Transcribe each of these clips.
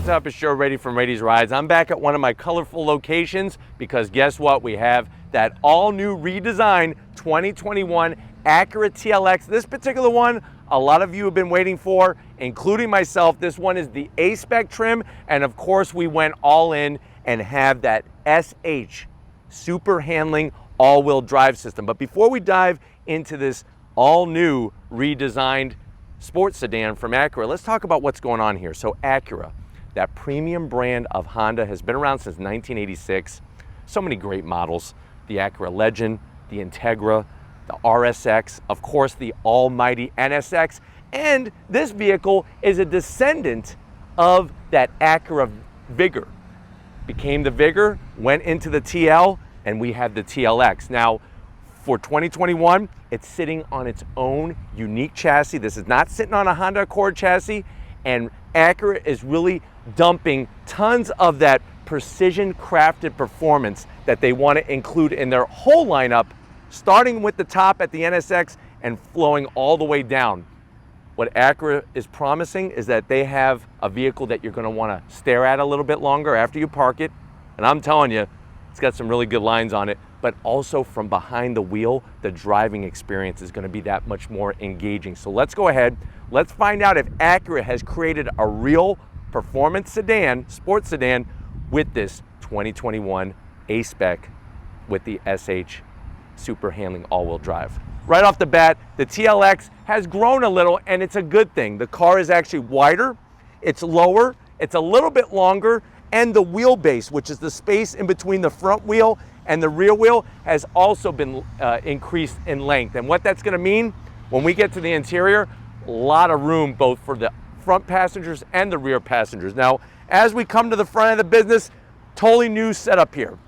What's up? It's Joe Rady from Rady's Rides. I'm back at one of my colorful locations because guess what? We have that all-new redesigned 2021 Acura TLX. This particular one, a lot of you have been waiting for, including myself. This one is the A-Spec trim, and of course we went all in and have that SH super handling all-wheel drive system. But before we dive into this all-new redesigned sports sedan from Acura, let's talk about what's going on here. So Acura, that premium brand of Honda, has been around since 1986. So many great models. The Acura Legend, the Integra, the RSX, of course the almighty NSX, and this vehicle is a descendant of that Acura Vigor. Became the Vigor, went into the TL, and we have the TLX. Now, for 2021, it's sitting on its own unique chassis. This is not sitting on a Honda Accord chassis, and Acura is really dumping tons of that precision crafted performance that they want to include in their whole lineup, starting with the top at the NSX and flowing all the way down. What Acura is promising is that they have a vehicle that you're going to want to stare at a little bit longer after you park it. And I'm telling you, it's got some really good lines on it, but also from behind the wheel, the driving experience is going to be that much more engaging. So let's go ahead. Let's find out if Acura has created a real performance sedan, sports sedan, with this 2021 A-Spec with the SH super handling all-wheel drive. Right off the bat, the TLX has grown a little, and it's a good thing. The car is actually wider, it's lower, it's a little bit longer, and the wheelbase, which is the space in between the front wheel and the rear wheel, has also been increased in length. And what that's going to mean when we get to the interior, a lot of room both for the front passengers and the rear passengers. Now, as we come to the front of the business, totally new setup here.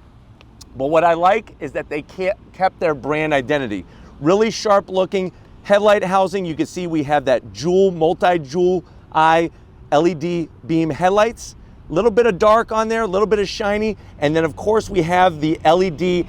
But what I like is that they kept their brand identity. Really sharp looking headlight housing. You can see we have that multi-jewel eye LED beam headlights. A little bit of dark on there, a little bit of shiny. And then of course we have the LED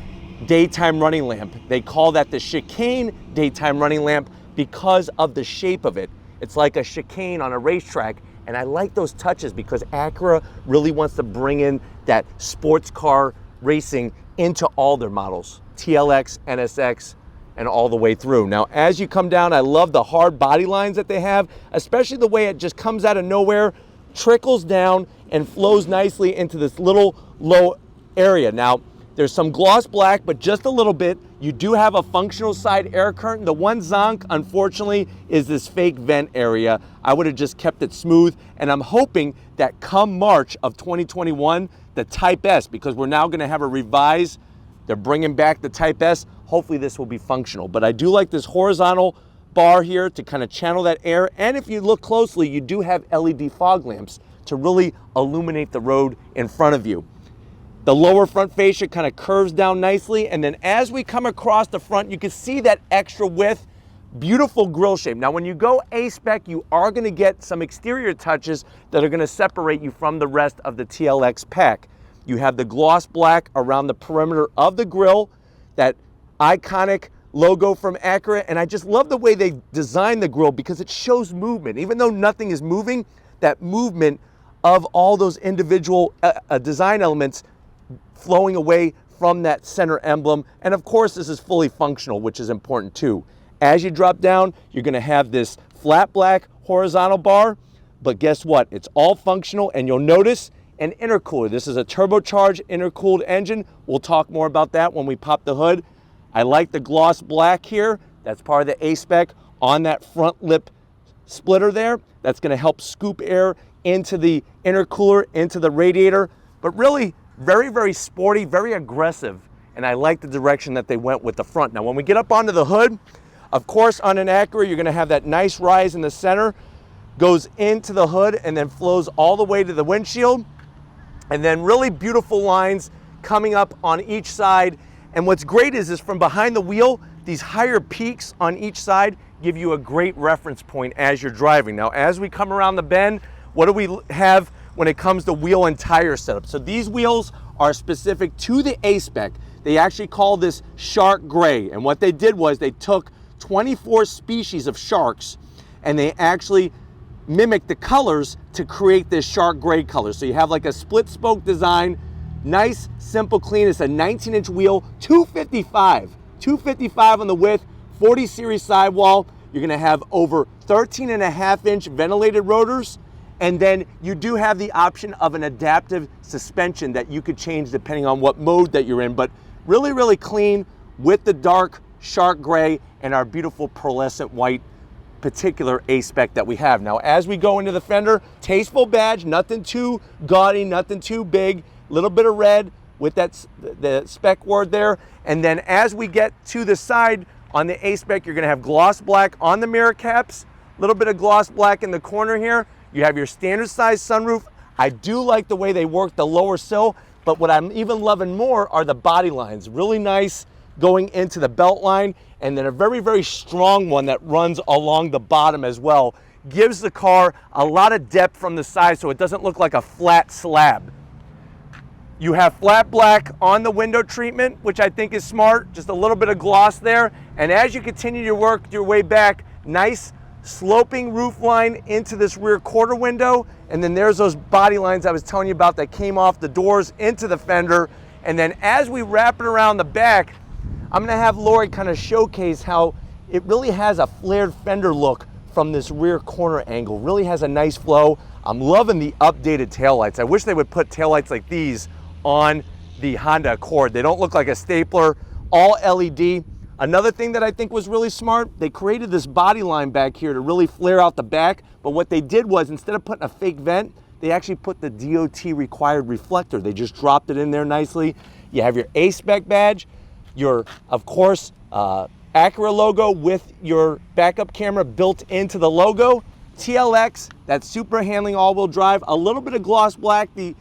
daytime running lamp. They call that the chicane daytime running lamp because of the shape of it. It's like a chicane on a racetrack. And I like those touches because Acura really wants to bring in that sports car racing into all their models. TLX, NSX, and all the way through. Now, as you come down, I love the hard body lines that they have, especially the way it just comes out of nowhere, trickles down, and flows nicely into this little low area. Now, there's some gloss black, but just a little bit. You do have a functional side air curtain. The one zonk, unfortunately, is this fake vent area. I would have just kept it smooth, and I'm hoping that come March of 2021, the Type S, because we're now gonna have a revised, they're bringing back the Type S, hopefully this will be functional. But I do like this horizontal bar here to kind of channel that air, and if you look closely, you do have LED fog lamps to really illuminate the road in front of you. The lower front fascia kind of curves down nicely, and then as we come across the front, you can see that extra width, beautiful grille shape. Now, when you go A-Spec, you are gonna get some exterior touches that are gonna separate you from the rest of the TLX pack. You have the gloss black around the perimeter of the grille, that iconic logo from Acura, and I just love the way they designed the grille because it shows movement. Even though nothing is moving, that movement of all those individual design elements flowing away from that center emblem. And of course, this is fully functional, which is important too. As you drop down, you're gonna have this flat black horizontal bar, but guess what? It's all functional, and you'll notice an intercooler. This is a turbocharged intercooled engine. We'll talk more about that when we pop the hood. I like the gloss black here. That's part of the A-Spec on that front lip splitter there. That's gonna help scoop air into the intercooler, into the radiator, but really very, very sporty, very aggressive, and I like the direction that they went with the front. Now, when we get up onto the hood, of course, on an Acura, you're gonna have that nice rise in the center, goes into the hood, and then flows all the way to the windshield, and then really beautiful lines coming up on each side. And what's great is from behind the wheel, these higher peaks on each side give you a great reference point as you're driving. Now, as we come around the bend, what do we have when it comes to wheel and tire setup? So these wheels are specific to the A-Spec. They actually call this shark gray. And what they did was they took 24 species of sharks and they actually mimic the colors to create this shark gray color. So you have like a split spoke design, nice, simple, clean. It's a 19-inch wheel, 255 on the width, 40 series sidewall. You're gonna have over 13.5-inch ventilated rotors. And then you do have the option of an adaptive suspension that you could change depending on what mode that you're in, but really, really clean with the dark shark gray and our beautiful pearlescent white particular A-Spec that we have. Now, as we go into the fender, tasteful badge, nothing too gaudy, nothing too big, a little bit of red with the spec word there. And then as we get to the side on the A-Spec, you're gonna have gloss black on the mirror caps, a little bit of gloss black in the corner here. You have your standard size sunroof. I do like the way they work the lower sill, but what I'm even loving more are the body lines. Really nice going into the belt line, and then a very, very strong one that runs along the bottom as well. Gives the car a lot of depth from the side so it doesn't look like a flat slab. You have flat black on the window treatment, which I think is smart, just a little bit of gloss there. And as you continue to work your way back, nice sloping roof line into this rear quarter window, and then there's those body lines I was telling you about that came off the doors into the fender. And then as we wrap it around the back, I'm gonna have Lori kind of showcase how it really has a flared fender look from this rear corner angle. Really has a nice flow. I'm loving the updated taillights. I wish they would put taillights like these on the Honda Accord. They don't look like a stapler, all LED. Another thing that I think was really smart, they created this body line back here to really flare out the back, but what they did was instead of putting a fake vent, they actually put the DOT required reflector. They just dropped it in there nicely. You have your A-Spec badge, your, of course, Acura logo with your backup camera built into the logo. TLX, that super handling all-wheel drive, a little bit of gloss black. The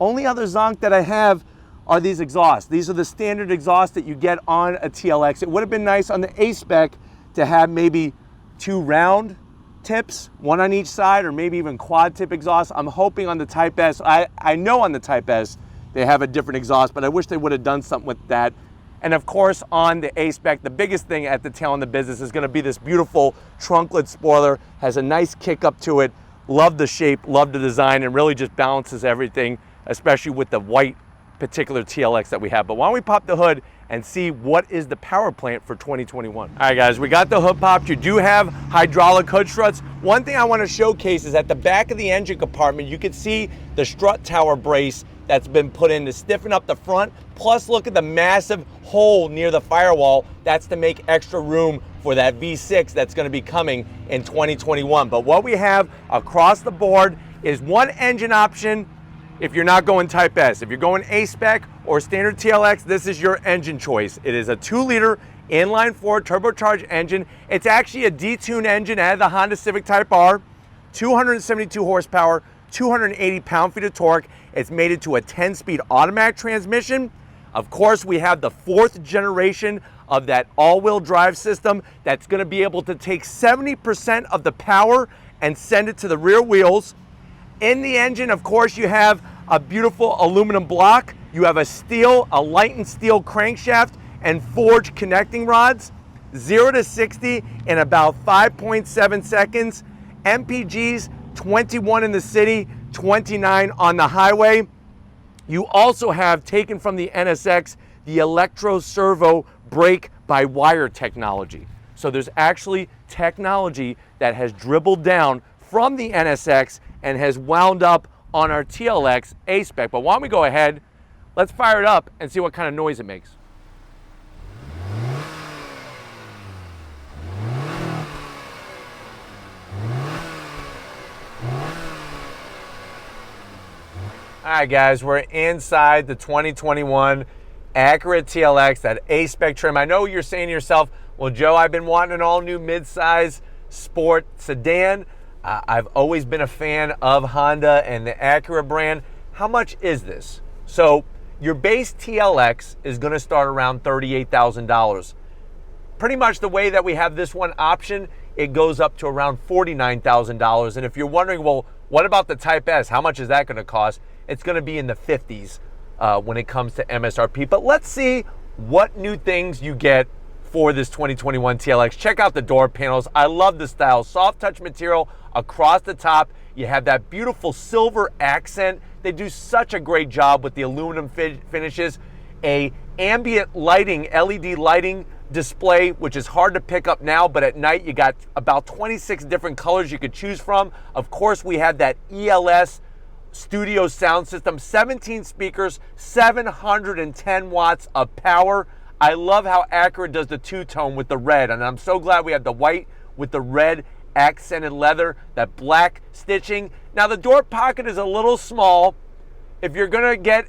only other zonk that I have are these exhausts. These are the standard exhausts that you get on a TLX. It would have been nice on the A-Spec to have maybe 2 round tips, one on each side, or maybe even quad tip exhaust. I'm hoping on the Type S, I know on the Type S they have a different exhaust, but I wish they would have done something with that. And of course on the A-Spec, the biggest thing at the tail end of the business is gonna be this beautiful trunklet spoiler. Has a nice kick up to it. Love the shape, love the design, and really just balances everything, especially with the white particular TLX that we have. But why don't we pop the hood and see what is the power plant for 2021. All right guys, we got the hood popped. You do have hydraulic hood struts. One thing I want to showcase is at the back of the engine compartment, you can see the strut tower brace that's been put in to stiffen up the front. Plus look at the massive hole near the firewall. That's to make extra room for that V6 that's going to be coming in 2021. But what we have across the board is one engine option. If you're not going Type S, if you're going A-Spec or standard TLX, this is your engine choice. It is a 2-liter inline-4 turbocharged engine. It's actually a detuned engine out of the Honda Civic Type R, 272 horsepower, 280 pound-feet of torque. It's mated to a 10-speed automatic transmission. Of course, we have the 4th generation of that all-wheel drive system that's gonna be able to take 70% of the power and send it to the rear wheels. In the engine, of course, you have a beautiful aluminum block. You have a lightened steel crankshaft and forged connecting rods. 0 to 60 in about 5.7 seconds. MPGs, 21 in the city, 29 on the highway. You also have, taken from the NSX, the electro servo brake-by-wire technology. So there's actually technology that has dribbled down from the NSX and has wound up on our TLX A-Spec. But why don't we go ahead, let's fire it up and see what kind of noise it makes. All right guys, we're inside the 2021 Acura TLX, that A-Spec trim. I know you're saying to yourself, well Joe, I've been wanting an all new mid-size sport sedan. I've always been a fan of Honda and the Acura brand. How much is this? So your base TLX is gonna start around $38,000. Pretty much the way that we have this one option, it goes up to around $49,000. And if you're wondering, well, what about the Type S? How much is that gonna cost? It's gonna be in the 50s when it comes to MSRP. But let's see what new things you get for this 2021 TLX. Check out the door panels. I love the style. Soft touch material across the top. You have that beautiful silver accent. They do such a great job with the aluminum finishes. A ambient lighting, LED lighting display, which is hard to pick up now, but at night you got about 26 different colors you could choose from. Of course, we have that ELS studio sound system, 17 speakers, 710 watts of power. I love how Acura does the two-tone with the red, and I'm so glad we have the white with the red accented leather, that black stitching. Now the door pocket is a little small. If you're gonna get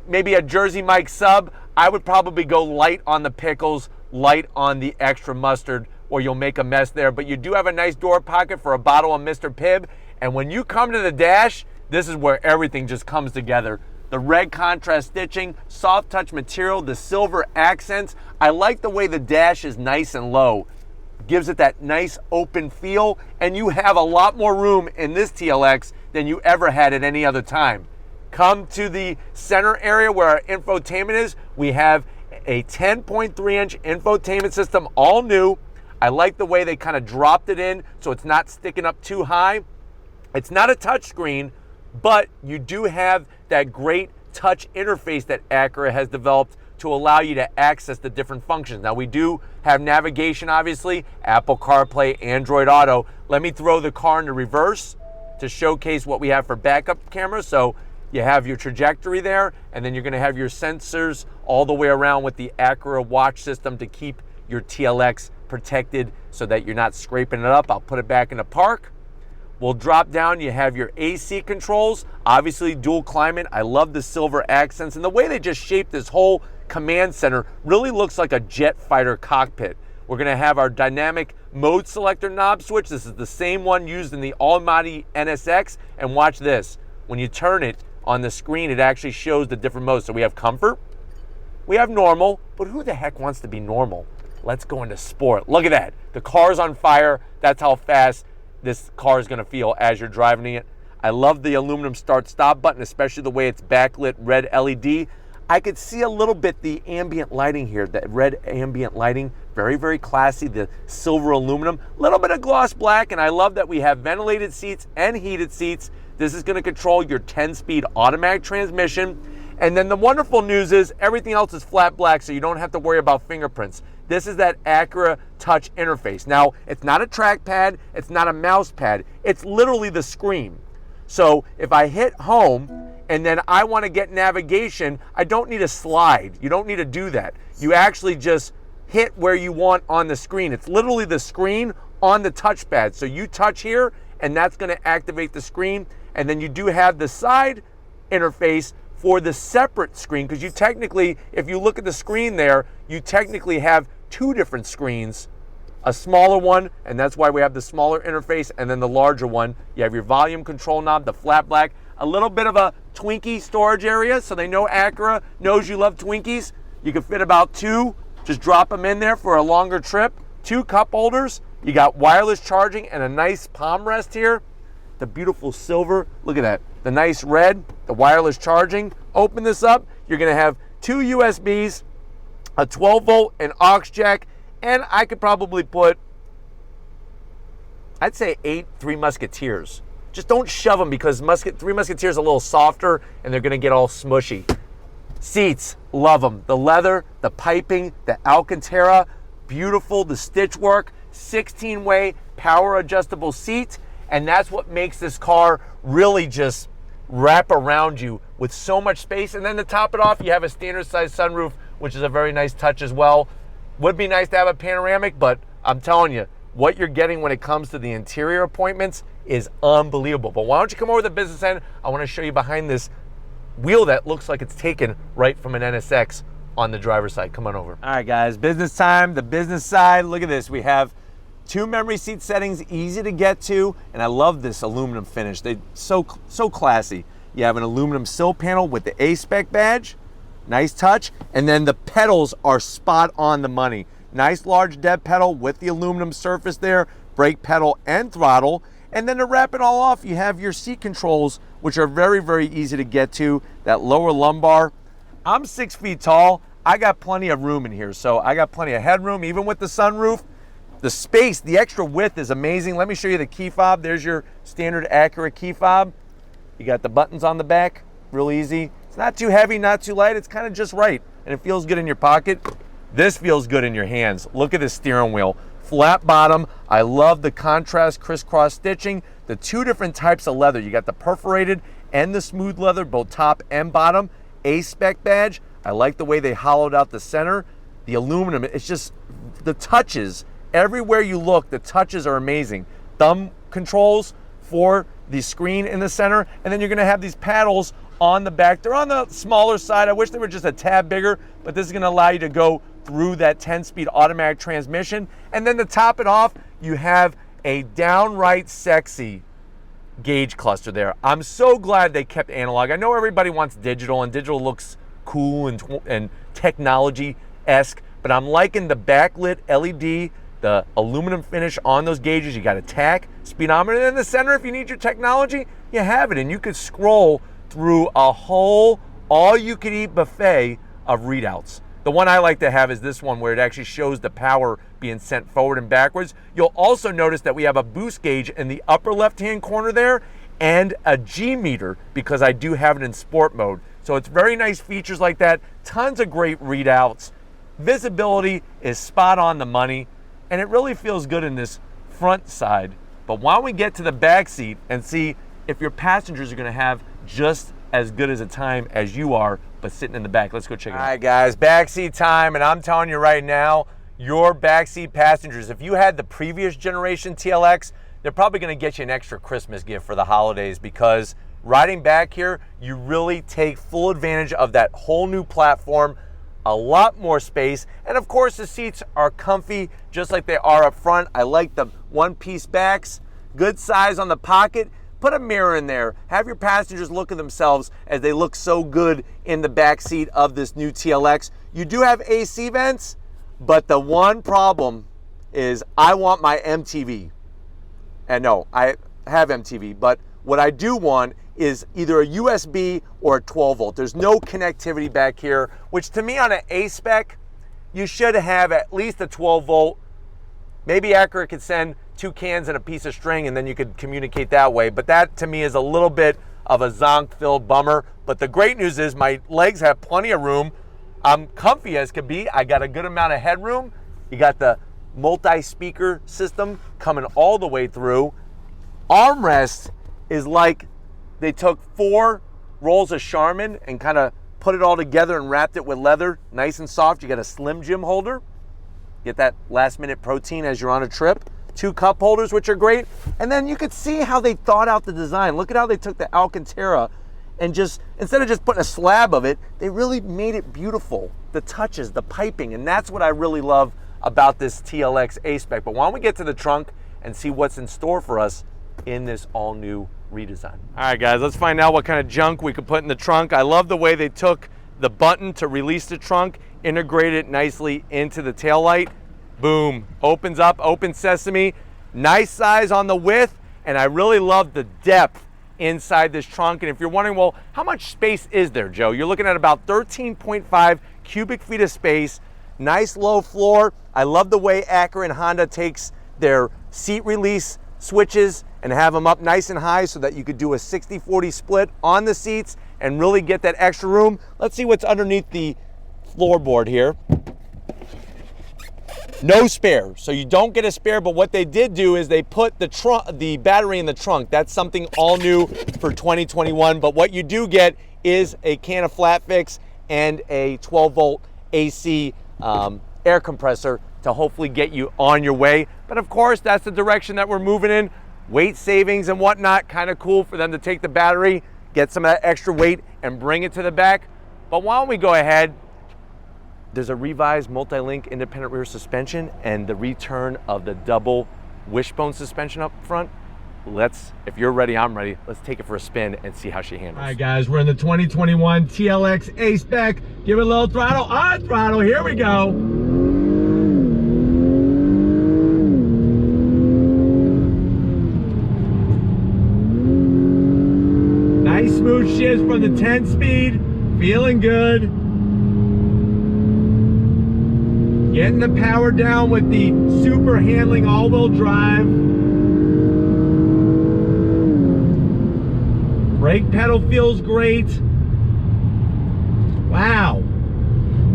maybe a Jersey Mike sub, I would probably go light on the pickles, light on the extra mustard, or you'll make a mess there. But you do have a nice door pocket for a bottle of Mr. Pibb. And when you come to the dash, this is where everything just comes together. The red contrast stitching, soft touch material, the silver accents. I like the way the dash is nice and low. Gives it that nice open feel, and you have a lot more room in this TLX than you ever had at any other time. Come to the center area where our infotainment is. We have a 10.3-inch infotainment system, all new. I like the way they kind of dropped it in so it's not sticking up too high. It's not a touch screen, but you do have that great touch interface that Acura has developed to allow you to access the different functions. Now we do have navigation, obviously, Apple CarPlay, Android Auto. Let me throw the car into reverse to showcase what we have for backup camera. So you have your trajectory there, and then you're gonna have your sensors all the way around with the Acura watch system to keep your TLX protected so that you're not scraping it up. I'll put it back in the park. We'll drop down, you have your AC controls, obviously dual climate. I love the silver accents, and the way they just shaped this whole command center really looks like a jet fighter cockpit. We're gonna have our dynamic mode selector knob switch. This is the same one used in the Almighty NSX, and watch this. When you turn it on the screen, it actually shows the different modes. So we have comfort, we have normal, but who the heck wants to be normal? Let's go into sport. Look at that, the car's on fire. That's how fast this car is gonna feel as you're driving it. I love the aluminum start-stop button, especially the way it's backlit red LED. I could see a little bit the ambient lighting here, that red ambient lighting, very, very classy, the silver aluminum, a little bit of gloss black, and I love that we have ventilated seats and heated seats. This is gonna control your 10-speed automatic transmission. And then the wonderful news is everything else is flat black, so you don't have to worry about fingerprints. This is that Acura touch interface. Now, it's not a trackpad, it's not a mouse pad, it's literally the screen. So if I hit home and then I want to get navigation, I don't need a slide. You don't need to do that. You actually just hit where you want on the screen. It's literally the screen on the touchpad. So you touch here and that's going to activate the screen. And then you do have the side interface for the separate screen, because you technically, if you look at the screen there, you technically have two different screens, a smaller one, and that's why we have the smaller interface, and then the larger one. You have your volume control knob, the flat black, a little bit of a Twinkie storage area, so they know Acura knows you love Twinkies. You can fit about two, just drop them in there for a longer trip. 2 cup holders, you got wireless charging and a nice palm rest here. The beautiful silver, look at that. The nice red, the wireless charging. Open this up, you're gonna have 2 USBs, a 12 volt, an aux jack, and I could probably put, I'd say 8 Three Musketeers. Just don't shove them, because Three Musketeers are a little softer and they're gonna get all smushy. Seats, love them. The leather, the piping, the Alcantara, beautiful, the stitch work, 16-way power adjustable seat, and that's what makes this car really just wrap around you with so much space. And then to top it off, you have a standard size sunroof, which is a very nice touch as well. Would be nice to have a panoramic, but I'm telling you, what you're getting when it comes to the interior appointments is unbelievable. But why don't you come over to the business end? I want to show you behind this wheel that looks like it's taken right from an NSX on the driver's side. Come on over. All right, guys, business time, the business side. Look at this. We have 2 memory seat settings, easy to get to, and I love this aluminum finish. They're so classy. You have an aluminum sill panel with the A-Spec badge, nice touch, and then the pedals are spot on the money. Nice large dead pedal with the aluminum surface there, brake pedal and throttle. And then to wrap it all off, you have your seat controls, which are very, very easy to get to. That lower lumbar. I'm 6 feet tall. I got plenty of room in here. So I got plenty of headroom, even with the sunroof. The space, the extra width is amazing. Let me show you the key fob. There's your standard Acura key fob. You got the buttons on the back, real easy. It's not too heavy, not too light. It's kind of just right, and it feels good in your pocket. This feels good in your hands. Look at the steering wheel. Flat bottom. I love the contrast crisscross stitching. The two different types of leather. You got the perforated and the smooth leather, both top and bottom. A-Spec badge. I like the way they hollowed out the center. The aluminum, it's just the touches. Everywhere you look, the touches are amazing. Thumb controls for the screen in the center, and then you're gonna have these paddles on the back. They're on the smaller side. I wish they were just a tad bigger, but this is gonna allow you to go through that 10-speed automatic transmission. And then to top it off, you have a downright sexy gauge cluster there. I'm so glad they kept analog. I know everybody wants digital, and digital looks cool and technology-esque, but I'm liking the backlit LED, the aluminum finish on those gauges. You got a tach, speedometer, and in the center, if you need your technology, you have it, and you could scroll through a whole all-you-can-eat buffet of readouts. The one I like to have is this one, where it actually shows the power being sent forward and backwards. You'll also notice that we have a boost gauge in the upper left-hand corner there, and a G meter, because I do have it in sport mode. So it's very nice features like that. Tons of great readouts. Visibility is spot on the money, and it really feels good in this front side. But why don't we get to the back seat and see if your passengers are gonna have just as good as a time as you are, but sitting in the back. Let's go check it out. All right, guys, backseat time, and I'm telling you right now, your backseat passengers, if you had the previous generation TLX, they're probably gonna get you an extra Christmas gift for the holidays, because riding back here, you really take full advantage of that whole new platform, a lot more space, and of course the seats are comfy just like they are up front. I like the one-piece backs, good size on the pocket. Put a mirror in there. Have your passengers look at themselves as they look so good in the back seat of this new TLX. You do have AC vents, but the one problem is I want my MTV. And no, I have MTV, but what I do want is either a USB or a 12 volt. There's no connectivity back here, which to me on an A-Spec, you should have at least a 12 volt. Maybe Acura could send 2 cans and a piece of string, and then you could communicate that way. But that to me is a little bit of a zonk-filled bummer. But the great news is my legs have plenty of room. I'm comfy as could be. I got a good amount of headroom. You got the multi-speaker system coming all the way through. Armrest is like they took 4 rolls of Charmin and kind of put it all together and wrapped it with leather, nice and soft. You got a Slim Jim holder. Get that last-minute protein as you're on a trip. 2 cup holders, which are great. And then you could see how they thought out the design. Look at how they took the Alcantara and just, instead of just putting a slab of it, they really made it beautiful. The touches, the piping, and that's what I really love about this TLX A-Spec. But why don't we get to the trunk and see what's in store for us in this all-new redesign. All right, guys, let's find out what kind of junk we could put in the trunk. I love the way they took the button to release the trunk, integrate it nicely into the taillight. Boom, opens up, open sesame. Nice size on the width, and I really love the depth inside this trunk. And if you're wondering, well, how much space is there, Joe? You're looking at about 13.5 cubic feet of space. Nice low floor. I love the way Acura and Honda takes their seat release switches and have them up nice and high so that you could do a 60-40 split on the seats and really get that extra room. Let's see what's underneath the floorboard here. No spare, so you don't get a spare, but what they did do is they put the battery in the trunk. That's something all new for 2021, but what you do get is a can of flat fix and a 12 volt AC air compressor to hopefully get you on your way. But of course, that's the direction that we're moving in. Weight savings and whatnot, kind of cool for them to take the battery, get some of that extra weight and bring it to the back. But why don't we go ahead? There's a revised multi-link independent rear suspension and the return of the double wishbone suspension up front. If you're ready, I'm ready. Let's take it for a spin and see how she handles. All right, guys, we're in the 2021 TLX A-Spec. Give it a little throttle, on throttle, here we go. Nice smooth shift from the 10-speed, feeling good. Getting the power down with the super handling all-wheel drive. Brake pedal feels great. Wow.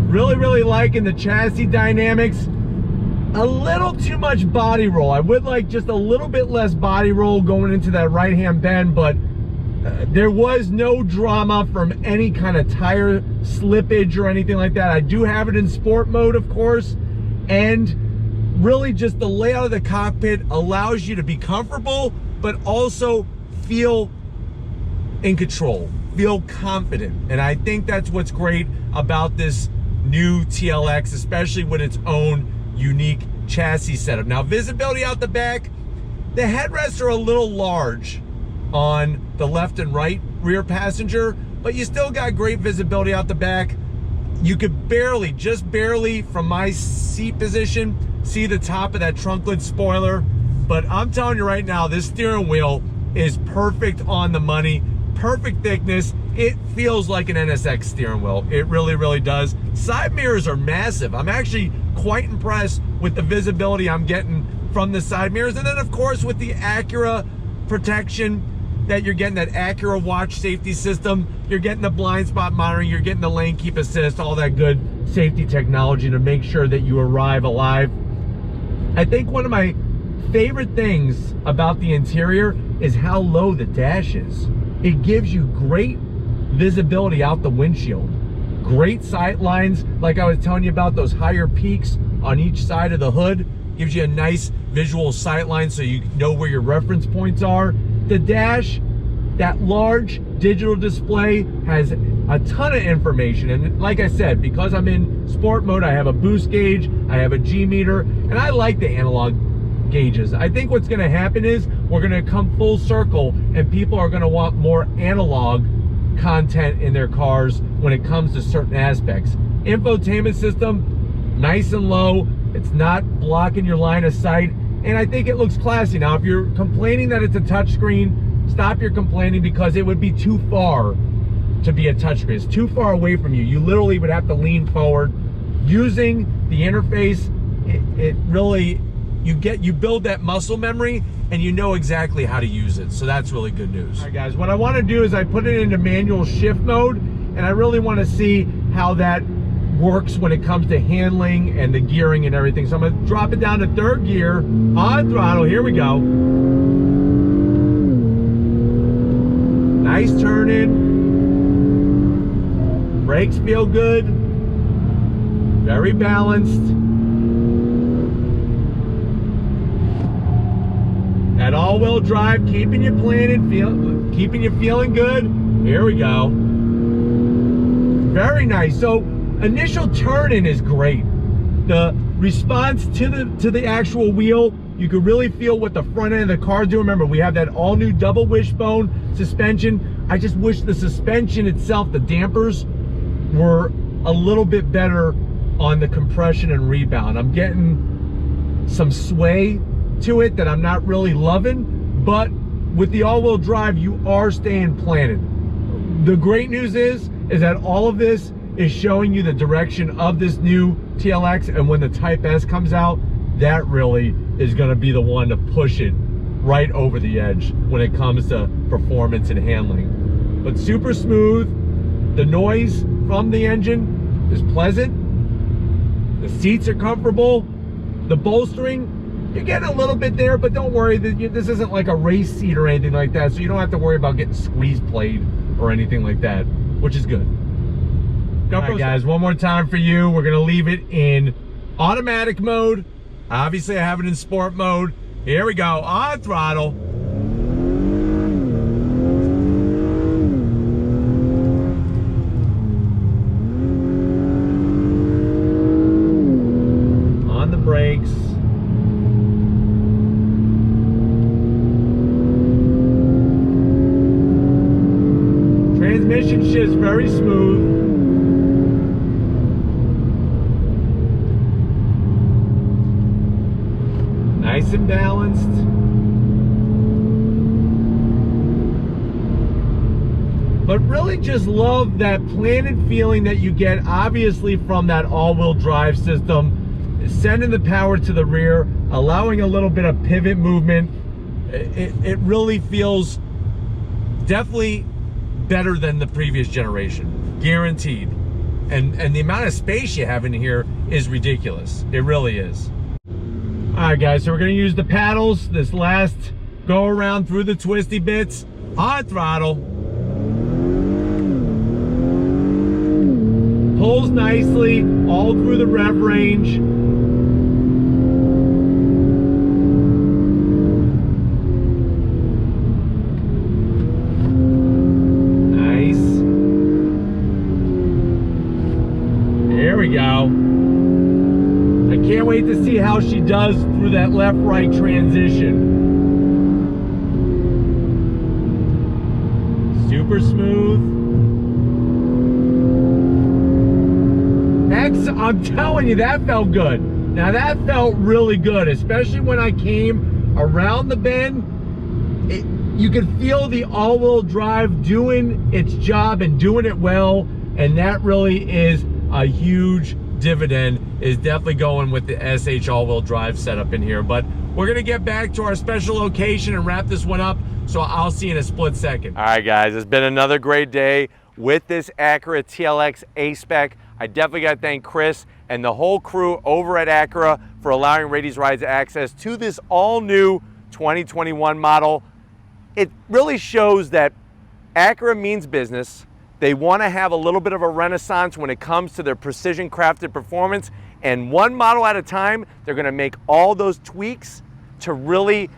Really, really liking the chassis dynamics. A little too much body roll. I would like just a little bit less body roll going into that right-hand bend, but there was no drama from any kind of tire slippage or anything like that. I do have it in sport mode, of course, and really just the layout of the cockpit allows you to be comfortable, but also feel in control, feel confident. And I think that's what's great about this new TLX, especially with its own unique chassis setup. Now, visibility out the back, the headrests are a little large on the left and right rear passenger, but you still got great visibility out the back. You could barely, just barely from my seat position, see the top of that trunk lid spoiler. But I'm telling you right now, this steering wheel is perfect on the money, perfect thickness. It feels like an NSX steering wheel. It really, really does. Side mirrors are massive. I'm actually quite impressed with the visibility I'm getting from the side mirrors. And then of course with the Acura protection that you're getting, that Acura watch safety system, you're getting the blind spot monitoring, you're getting the lane keep assist, all that good safety technology to make sure that you arrive alive. I think one of my favorite things about the interior is how low the dash is. It gives you great visibility out the windshield. Great sight lines, like I was telling you about, those higher peaks on each side of the hood. Gives you a nice visual sight line so you know where your reference points are. The dash, that large digital display, has a ton of information. And like I said, because I'm in sport mode, I have a boost gauge, I have a G meter, and I like the analog gauges. I think what's gonna happen is we're gonna come full circle and people are gonna want more analog content in their cars when it comes to certain aspects. Infotainment system, nice and low. It's not blocking your line of sight. And I think it looks classy. Now, if you're complaining that it's a touchscreen, stop your complaining, because it would be too far to be a touchscreen. It's too far away from you. You literally would have to lean forward. Using the interface, it really, you build that muscle memory and you know exactly how to use it. So that's really good news. All right, guys, what I want to do is I put it into manual shift mode, and I really want to see how that works when it comes to handling and the gearing and everything. So I'm going to drop it down to third gear on throttle. Here we go. Nice turn in. Brakes feel good. Very balanced. That all-wheel drive, keeping you planted, keeping you feeling good. Here we go. Very nice. So initial turn-in is great. The response to the actual wheel, you can really feel what the front end of the car do. Remember, we have that all-new double wishbone suspension. I just wish the suspension itself, the dampers, were a little bit better on the compression and rebound. I'm getting some sway to it that I'm not really loving, but with the all-wheel drive, you are staying planted. The great news is that all of this is showing you the direction of this new TLX, and when the Type S comes out, that really is going to be the one to push it right over the edge when it comes to performance and handling. But super smooth. The noise from the engine is pleasant. The seats are comfortable. The bolstering, you're getting a little bit there, but don't worry, this isn't like a race seat or anything like that, so you don't have to worry about getting squeeze played or anything like that, which is good. All right, guys, one more time for you. We're gonna leave it in automatic mode. Obviously, I have it in sport mode. Here we go, on throttle. On the brakes. Transmission shifts very smooth. Nice and balanced. But really just love that planted feeling that you get obviously from that all-wheel drive system. sending the power to the rear, allowing a little bit of pivot movement. It really feels definitely better than the previous generation, guaranteed. And the amount of space you have in here is ridiculous. It really is. All right, guys, so we're gonna use the paddles this last go around through the twisty bits on throttle. Pulls nicely all through the rev range. Nice. There we go. I can't wait to see how she does through that left-right transition. Super smooth. I'm telling you, that felt good. Now that felt really good, especially when I came around the bend. You could feel the all-wheel drive doing its job and doing it well, and that really is a huge dividend, is definitely going with the SH all-wheel drive setup in here. But we're gonna get back to our special location and wrap this one up, so I'll see you in a split second. All right, guys, it's been another great day with this Acura TLX A-Spec. I definitely got to thank Chris and the whole crew over at Acura for allowing Rady's Rides access to this all-new 2021 model. It really shows that Acura means business. They want to have a little bit of a renaissance when it comes to their precision crafted performance, and one model at a time, they're going to make all those tweaks to really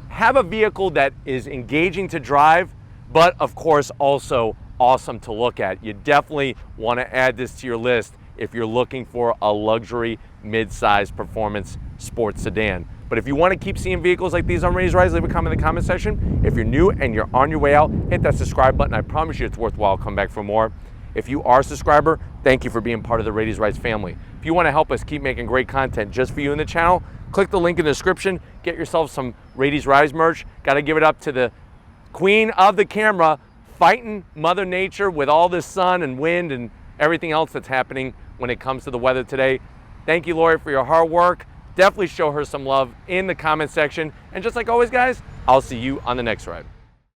have a vehicle that is engaging to drive, but of course also awesome to look at. You definitely want to add this to your list if you're looking for a luxury mid-size performance sports sedan. But if you want to keep seeing vehicles like these on Rady's Rides, leave a comment in the comment section. If you're new and you're on your way out, hit that subscribe button. I promise you it's worthwhile. Come back for more. If you are a subscriber, thank you for being part of the Rady's Rides family. If you want to help us keep making great content just for you in the channel, click the link in the description. Get yourself some Rady's Rides merch. Got to give it up to the queen of the camera, fighting Mother Nature with all this sun and wind and everything else that's happening when it comes to the weather today. Thank you, Lori, for your hard work. Definitely show her some love in the comment section. And just like always, guys, I'll see you on the next ride.